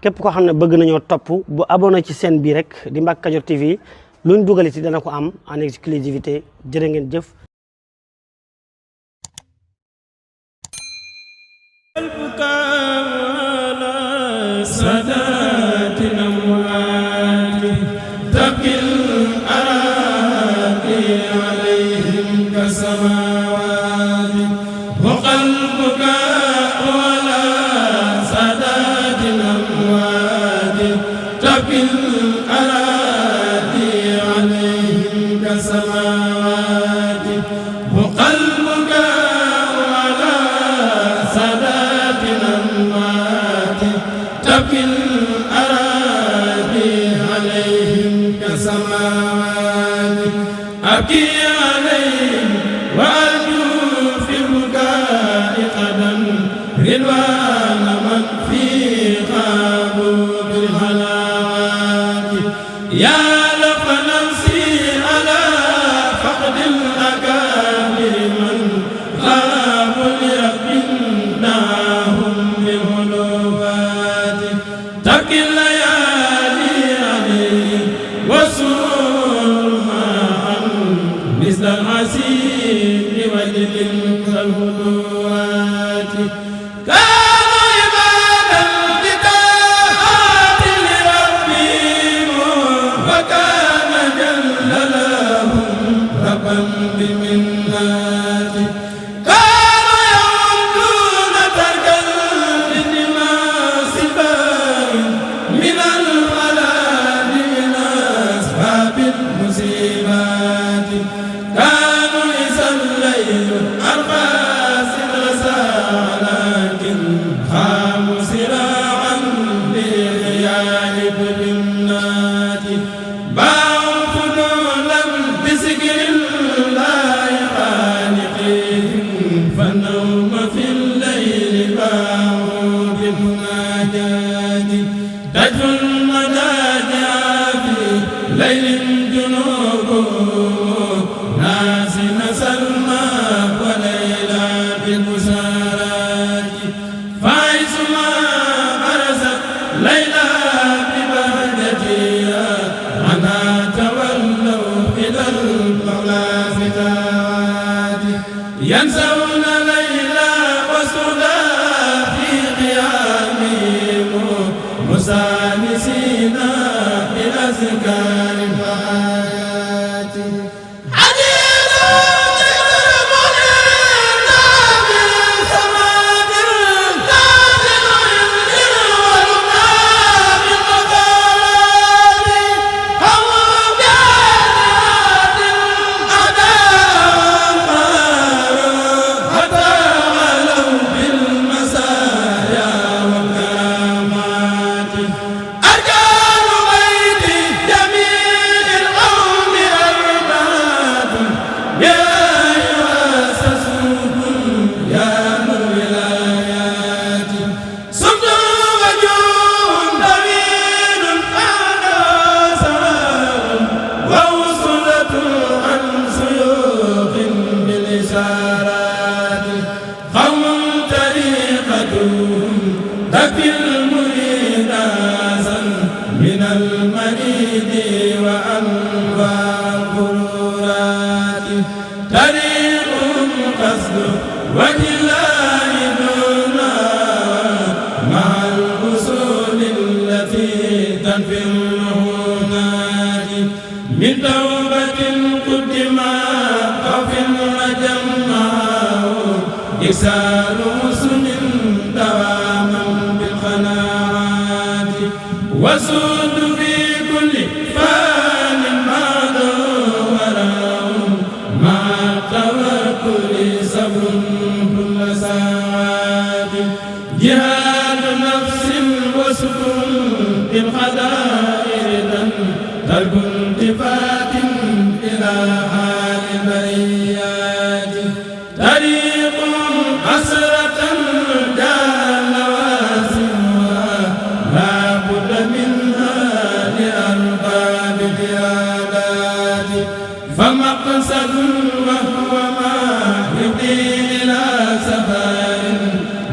képp koo xam ne bëgg nañoo topp bu abonné ci chaîne bii rek di Mbacke Kadior TV luñ dugaliti dana ko am en exclusivité jërë ngeen jëf.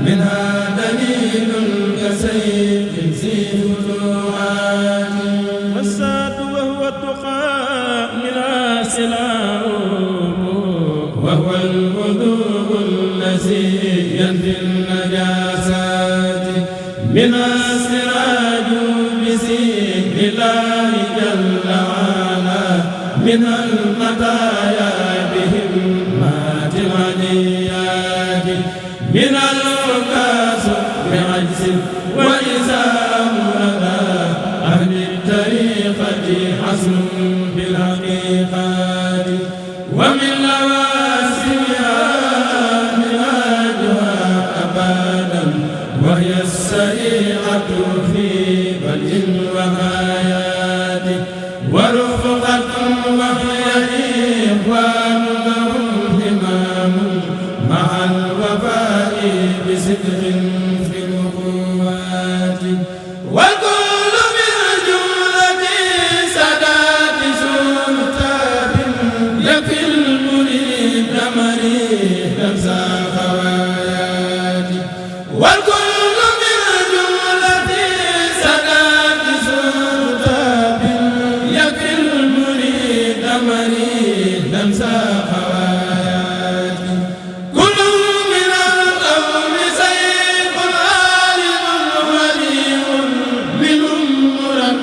منها دليل كسيف السراج بسم الله جل وعلا من المطايا بهمات الغنيات من الفكاس بعجز والإسام لدى أهل الطريقة حسن بالحقيقات ومن لواسمها منهاجها أبدا وهي السريعة في بدء وغايات ورفقة وهي إخوان لهم همام مع الوفاء بصدق في الأخوات والكل من جملة سادات سلطان يكفي المريد مريدا ساخوات والكل من جملة سادات سلطان يكفي المريد مريدا ساخوات كل من القوم سيف عالم ولي منهم مرب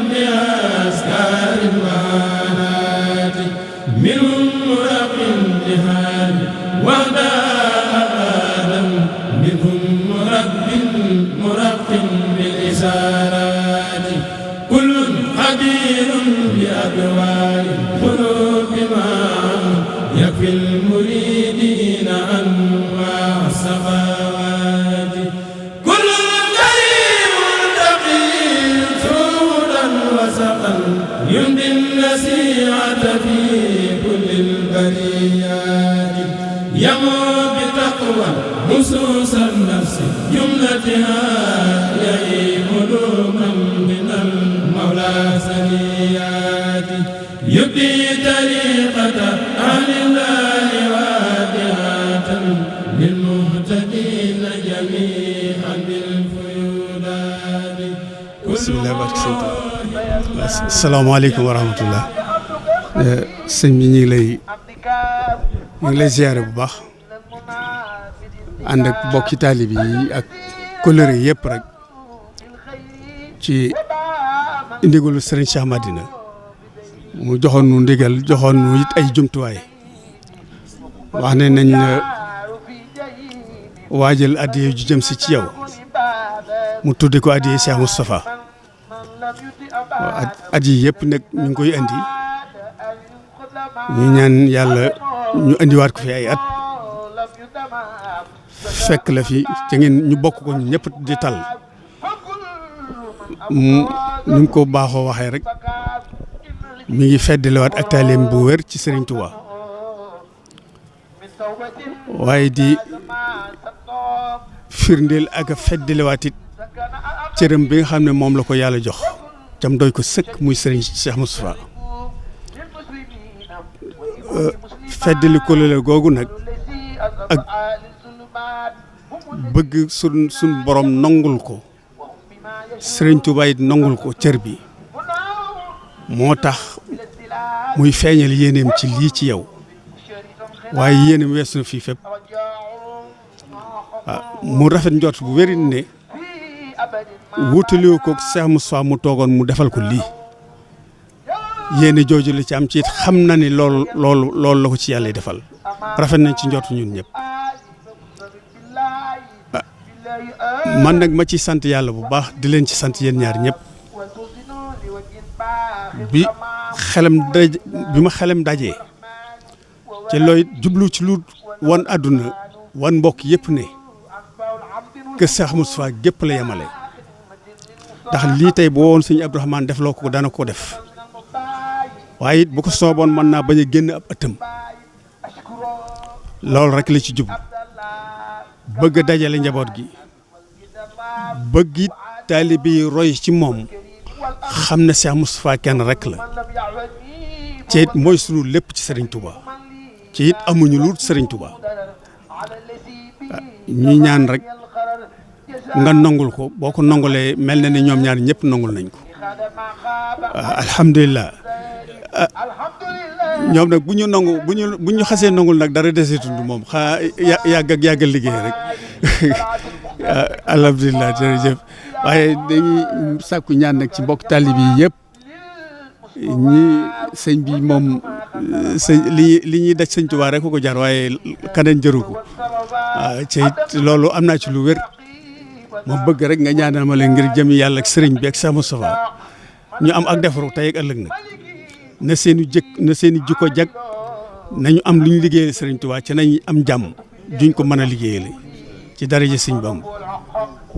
بأسكار وعادات منهم مرب لهاد وهداء آدم منهم مرق بالإشارات كل خبير بأدوار القلوب معا يكفي المريدين أنواع السخاوات كل كريم تقي سودا وسقا يمضي النسيعة في كل البريات يمو بتقوى نصوص النفس جملتها يعيب قلوبا من المولى سنيات يبدي طريقة أهل الله وادعة للمهتدين جميعا بالفيودات بسم الله barke sëñ Tuubaa asalaamaaleykum wa rahmatullah sëñ bi ñu ngi lay ziyaare bu baax ànd ak bokki taalibe yi ak kóllëre yëpp rek ci ndigalu Sëriñ Cheikh Madina mu joxoon nu ndigal joxoon nu it ay jumtuwaay wax ne nañ waajal addiya ju jëm si ci yow mu tudde ko addiya Cheikh Moustapha at yi yëpp nag ñu ngi koy andi ñu ñaan yàlla ñu andiwaat ko fi ay at fekk la fi te ngeen ñu bokk ko ñu ñëpp di tal ñu ngi ko baaxoo waxee rek mi ngi feddaliwaat ak taaleem bu wér ci Serigne Touba waaye di firndeel ak a feddaliwaat it cëram bi nga xam ne moom la ko yàlla jox cam doy ko sëkk muy Serigne Cheikh Moustapha feddali ko la googu nag ak bëgg sun borom nongul ko Serigne Touba it nongul ko cër bi moo tax muy feeñal yéeneem ci lii ci yow waaye yéeneem weesu na fii fépp mu rafet njort bu wéri ne wutaliwu ko Cheikh Moustapha mu toogoon mu defal ko lii yéene jooju la ci am ci it xam na ni loolu la ko ci yàlla defal rafet nañ ci njort ñun ñëpp man nag ma ci sant yàlla bu baax di leen ci sant yéen ñaar ñëpp bi ma xelam dajee te looy jublu ci lu wan àdduna wan mbokk yëpp ne que Cheikh Moustapha gépp la yemale ndax lii tey boo woon sëñ Abdourahmane def loo ko dana ko def waaye it bu ko sooboon mën naa bañ a génn ab ëttam loolu rek la ci jublu bëgg a dajale njaboot gi bëgg it taalibe yi roy ci moom xam ne Cheikh Moustapha kenn rek la ci it mooy sunu lépp ci Serigne Touba ci it amuñu lu Serigne Touba ñuy ñaan rek nga nangul ko boo ko nangulee mel na ni ñoom ñaar ñëpp nangul nañ ko alhamdulilah ñoom nag bu ñu xasee nangul nag dara deseetul moom yàggal liggéey rek alhamdulilah jërëjëf waaye dañuy sàkku ñaan nag ci mbokk taalibe yi yëpp ñi sëñ bi moom li ñuy daj sëñ Tuubaa rek ko jar waaye kaneen jëru ko ci loolu am naa ci lu wér ma bëgg rek nga ñaanal ma leen ngir jëmi yàlla ak sëriñ bi ak Cheikh Moustapha ñu am ak defaru tey ak ëllëg nag na seeni jikko jag nañu am lu ñu liggéeyee sëriñ Tuubaa ci nañ am jàmm duñ ko mën a liggéeyale ci daraja sëñ Bamba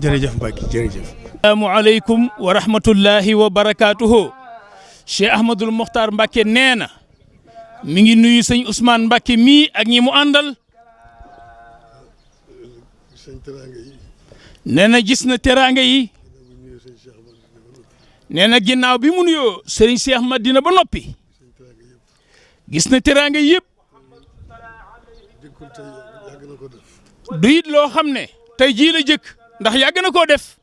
jërëjëf Mbacke jërëjëf. assalaamu aleykum wa rahmatullahi wa barakaatuhu. Cheikh Ahmadul Mokhtar Mbacke nee na mi ngi nuyu sëñ Ousmane Mbacke mii ak ñi mu àndal. nee na gis na teraanga yi. nee na ginnaaw bi mu nuyoo Serigne Cheikh Madina ba noppi. gis na teraanga yëpp. du it loo xam ne tey jii la jëkk ndax yàgg na koo def.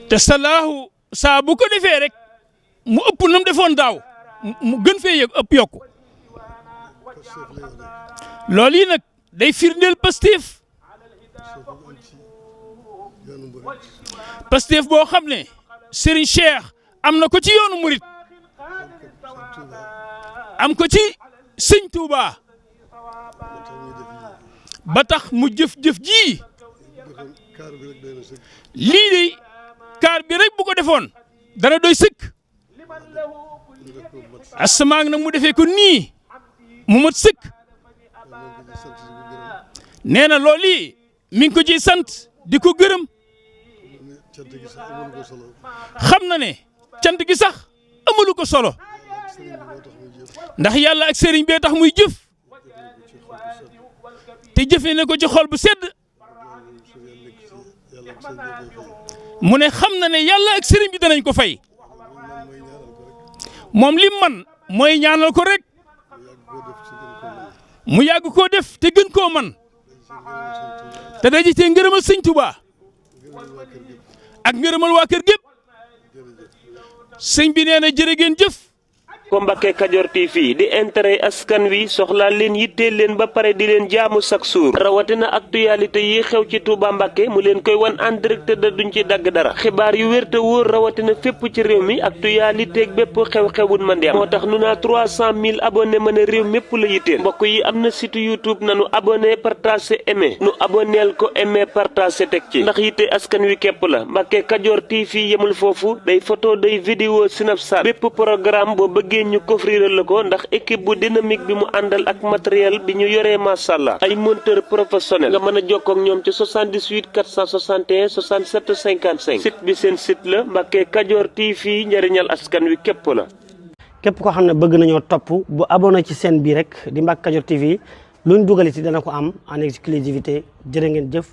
te salaahu saa bu ko defee rek mu ëpp nam defoon daaw mu gën fee yëg ëpp yokku loolu yi nag day firndeel Pastef boo xam ne Serigne Cheikh am na ko ci yoonu murit am ko ci Sëñ Tuuba ba tax mu jëf-jëf ji lii de kaar bi rek bu ko defoon dana doy sëkk asamaag nag mu defee ko nii mu mat sëkk nee na loolu yi mi ngi ko ciy sant di ko gërëm xam na ne cant gi sax amalu ko solo ndax yàlla ak sëriñ bee tax muy jëf te jëfee ne ko ci xol bu sedd mu ne xam na ne yàlla ak sëriñ bi danañ ko fay moom li man mooy ñaanal ko rek mu yàgg koo def te gën koo man te daje te ngërëmal sëñ Tuubaa ak ngërëmal waa kër gépp sëñ bi nee na jërë ngeen jëf. ko Mbacke Kadior TV di intérêt askan wi soxlaa leen yitteel leen ba pare di leen jaamu chaque jour rawatina actualité yi xew ci Touba Mbacke mu leen koy wan en direct da duñ ci dagg dara xibaar yu wér te wóor rawatina fépp ci réew mi actualité ak bépp xew-xewun ma ndeem moo tax nu naa 300 000 abonné mën a réew mépp la yitteel mbokk yi am na site YouTube nanu abonné partagé aimé nu abonneel ko aimé partagé teg ci ndax yitte askan wi képp la Mbacke Kadior TV yemul foofu day photo day vidéo Snapchat bépp programme boo bëggee ñu coffriral la ko ndax équipe bu dynamique bi mu àndal ak matériel bi ñu yoree masàllaa ay monteur professionnel nga mën a jokkoo ak ñoom ci 78 461 67 55 site bi seen site la Mbacke Kadior TV njëriñal askan wi képp la. képp koo xam ne bëgg nañoo topp bu abonné ci chaîne bi rek di Mbacke Kadior TV luñ dugaliti dana ko am en exclusivité jërë ngeen jëf.